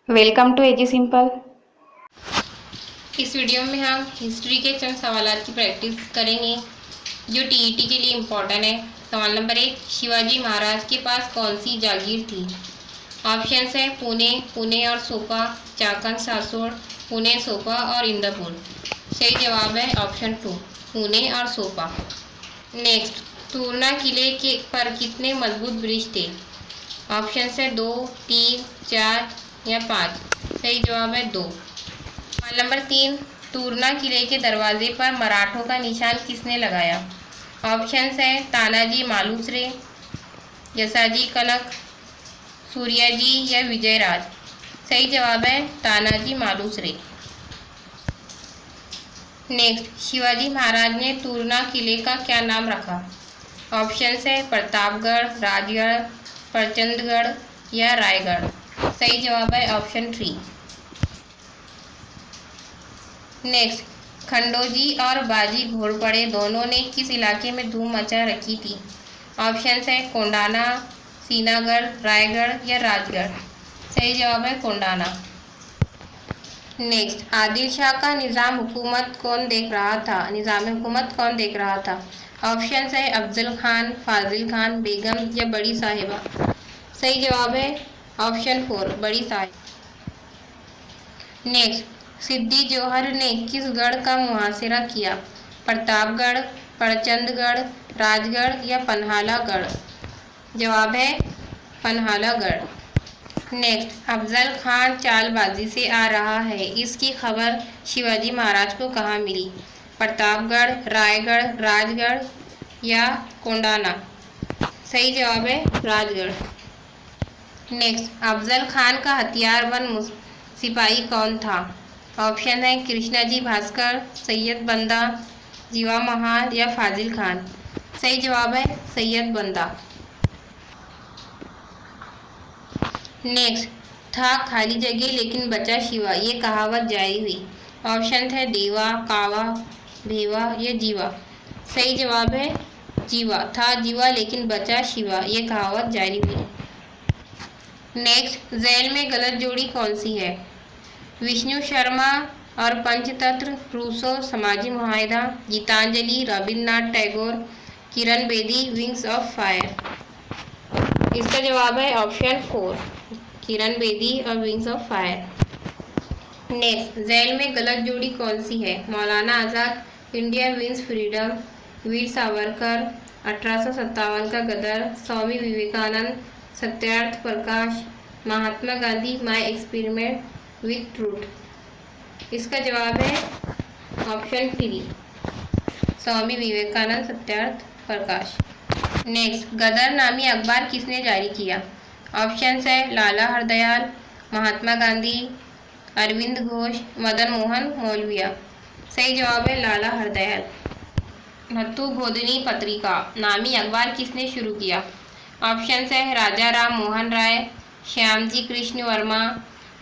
Welcome to A G simple. इस video में हम हिस्ट्री के चंद सवालात की प्रैक्टिस करेंगे जो टीईटी के लिए इम्पोर्टेंट है। सवाल नंबर 1, शिवाजी महाराज के पास कौन सी जागीर थी? ऑप्शंस है पुणे, पुणे और सोपा, चाकन, सासोड़, पुणे, सोपा और इंदपुर। सही जवाब है ऑप्शन 2, पुणे और सोपा। नेक्स्ट, तूरना किले के पर कितने मजबूत ब्रिज थे? ऑप्शंस है 2, 3, 4 या 5। सही जवाब है 2। सवाल नंबर 3, तूरना किले के दरवाजे पर मराठों का निशान किसने लगाया? ऑप्शंस है तानाजी मालुसरे, जसाजी कनक, सूर्याजी या विजयराज। सही जवाब है तानाजी मालुसरे। नेक्स्ट, शिवाजी महाराज ने तूरना किले का क्या नाम रखा? ऑप्शंस है प्रतापगढ़, राजगढ़, प्रचंडगढ़ या रायगढ़। सही जवाब है ऑप्शन 3। नेक्स्ट, खंडोजी और बाजी घोड़पड़े दोनों ने किस इलाके में धूम मचा रखी थी? ऑप्शंस है कोंडाना, सीनागढ़, रायगढ़ या राजगढ़। सही जवाब है कोंडाना। नेक्स्ट, आदिल शाह का निज़ाम हुकूमत कौन देख रहा था? निज़ाम हुकूमत कौन देख रहा था? ऑप्शंस है अफजल खान, फाजिल खान, बेगम या बड़ी साहिबा। सही जवाब है ऑप्शन 4, बड़ी साहिबा। नेक्स्ट, सिद्दी जौहर ने किस गढ़ का मुहासिरा किया? प्रतापगढ़, प्रचंडगढ़, राजगढ़ या पन्हालागढ़। जवाब है पन्हालागढ़। नेक्स्ट, अफजल खान चालबाजी से आ रहा है, इसकी खबर शिवाजी महाराज को कहाँ मिली? प्रतापगढ़, रायगढ़, राजगढ़ या कोंडाना। सही जवाब है राजगढ़। नेक्स्ट, अफजल खान का हथियारबंद सिपाही कौन था? ऑप्शन है कृष्णाजी भास्कर, सैयद बंदा, जीवा महाल या फाजिल खान। सही जवाब है सैयद बंदा। नेक्स्ट, था खाली जगह लेकिन बचा शिवा, ये कहावत जारी हुई। ऑप्शन है देवा, कावा, भेवा या जीवा। सही जवाब है जीवा। था जीवा लेकिन बचा शिवा, ये कहावत जारी हुई। नेक्स्ट, झैल में गलत जोड़ी कौन सी है? विष्णु शर्मा और पंचतंत्र, रूसो, समाजी मुआहिदा, Gitanjali, Rabindranath Tagore, Kiran Bedi, wings of fire. इसका जवाब है ऑप्शन 4, किरण बेदी और विंग्स ऑफ फायर। नेक्स्ट, झैल में गलत जोड़ी कौन सी है? Maulana Azad, India wins freedom, Veer Savarkar, 1857 का गदर, Swami Vivekananda, Satyarth Prakash, Mahatma Gandhi, my experiment with truth. इसका जवाब है ऑप्शन 3, स्वामी विवेकानंद, सत्यार्थ प्रकाश। नेक्स्ट, गदर नामी अखबार किसने जारी किया? ऑप्शंस है लाला हरदयाल, महात्मा गांधी, अरविंद घोष, मदन मोहन मौलविया। सही जवाब है लाला हरदयाल। मत्तू गोधनी पत्रिका नामी अखबार किसने शुरू किया? ऑप्शंस है राजा राम मोहन राय, श्यामजी कृष्ण वर्मा,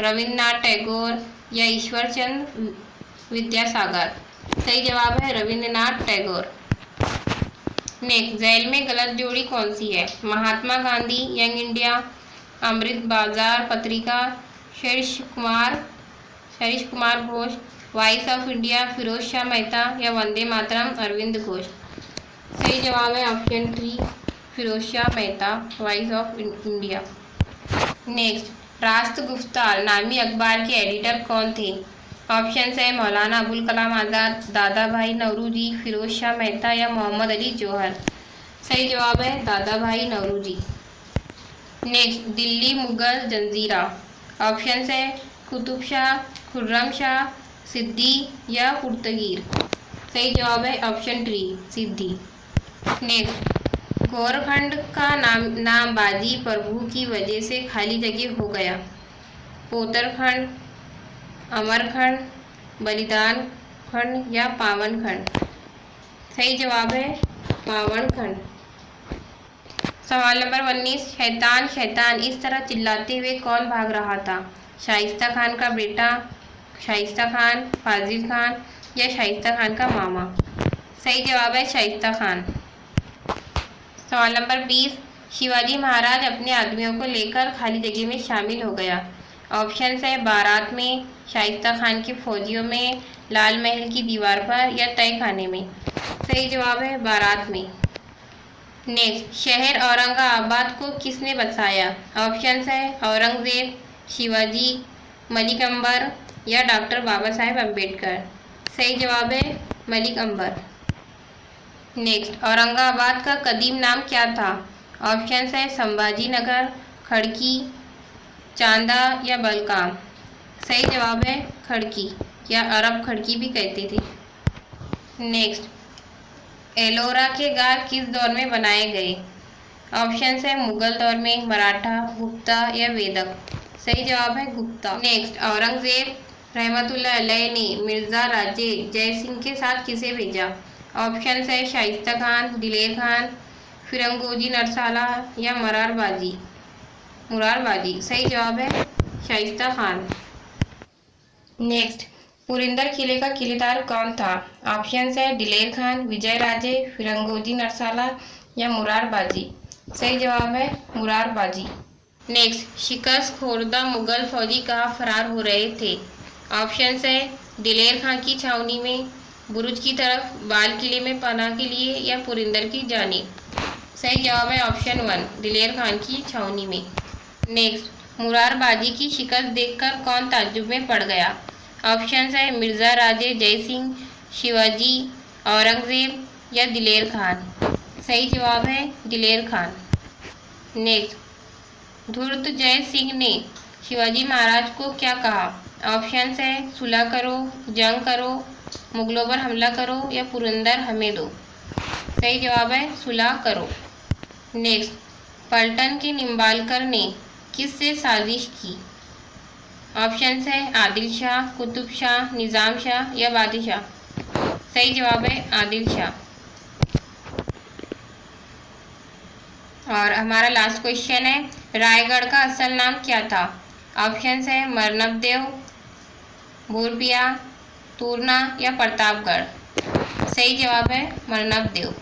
रविन्द्रनाथ टैगोर या ईश्वरचंद विद्यासागर। सही जवाब है रविन्द्रनाथ टैगोर। नेक्स्ट, झैल में गलत जोड़ी कौन सी है? Mahatma Gandhi, young India, Amrit Bazar Patrika, Sharish Kumar Ghosh, voice of India, Firoz Shah Mehta या वंदे मातरम, अरविंद घोष। सही जवाब है option 3, Firoz Shah Mehta, voice of India. Next, Rashtra Guftar नामी अखबार के एडिटर कौन थे? ऑप्शंस है मौलाना अबुल कलाम आज़ाद, दादा भाई नौरोजी, फिरोज शाह मेहता या मोहम्मद अली जौहर। सही जवाब है दादा भाई नौरोजी। नेक्स्ट, दिल्ली मुगल जंजीरा। ऑप्शंस है कुतुब शाह, खुर्रम शाह, सिद्दी या पुर्तगीर। सही जवाब है ऑप्शन 3, सिद्दी। नेक्स्ट, गौरखंड का नाम बाजी प्रभु की वजह से खाली जगह हो गया। पोतरखंड, अमरखंड, बलिदान खंड या पावन खंड। सही जवाब है पावन खंड। सवाल नंबर 19, शैतान शैतान इस तरह चिल्लाते हुए कौन भाग रहा था? शाइस्ता खान का बेटा, शाइस्ता खान, फाजिल खान या शाइस्ता खान का मामा। सही जवाब है शाइस्ता खान। सवाल नंबर 20, शिवाजी महाराज अपने आदमियों को लेकर खाली जगह में शामिल हो गया। ऑप्शन है बारात में, शाइस्ता खान के फौजियों में, लाल महल की दीवार पर या तय खाने में। सही जवाब है बारात में। नेक्स्ट, शहर औरंगाबाद को किसने बसाया? ऑप्शन है औरंगजेब, शिवाजी, मलिक अंबर या डॉक्टर बाबा साहेब अम्बेडकर। सही जवाब है मलिक अंबर। नेक्स्ट, औरंगाबाद का कदीम नाम क्या था? ऑप्शन है संभाजी नगर, खड़की, चांदा या बलकाम। सही जवाब है खड़की या अरब खड़की भी कहते थे। नेक्स्ट, एलोरा के घाट किस दौर में बनाए गए? ऑप्शन है मुगल दौर में, मराठा, गुप्ता या वेदक। सही जवाब है गुप्ता। नेक्स्ट, औरंगजेब रहमतुल्लाह अलैह ने मिर्जा राजे जय सिंह के साथ किसे भेजा? ऑप्शन है शाइस्ता खान, दिलेर खान, फिरंगोजी नरसाला या मुरारबाजी। सही जवाब है शाइस्ता खान। नेक्स्ट, पुरंदर किले का किलेदार कौन था? ऑप्शन है दिलेर खान, विजय राजे, फिरंगोजी नरसाला या मुरारबाजी। सही जवाब है मुरारबाजी। नेक्स्ट, शिकस्त खोर्दा मुगल फौजी कहाँ फरार हो रहे थे? ऑप्शन है दिलेर खान की छावनी में, बुरुज की तरफ, बाल किले में पनाह के लिए या पुरंदर की जानिब। सही जवाब है ऑप्शन 1 दिलेर खान की छावनी में। नेक्स्ट, मुरारबाजी की शिकस्त देखकर कौन ताज्जुब में पड़ गया? ऑप्शन है मिर्जा राजे जय सिंह, शिवाजी, औरंगजेब या दिलेर खान। सही जवाब है दिलेर खान। नेक्स्ट, धूर्त जय सिंह ने शिवाजी महाराज को क्या कहा? ऑप्शन है सुलह करो, जंग करो, मुगलों पर हमला करो या पुरंदर हमें दो। सही जवाब है सुलह करो। नेक्स्ट, पलटन के निम्बालकर ने किससे साजिश की? ऑप्शन है आदिल शाह, कुतुब शाह, निज़ाम शाह या बादशाह। सही जवाब है आदिल शाह। और हमारा लास्ट क्वेश्चन है, रायगढ़ का असल नाम क्या था? ऑप्शन है मरनबदेव, भूरबिया, तूरना या प्रतापगढ़। सही जवाब है मरनबदेव।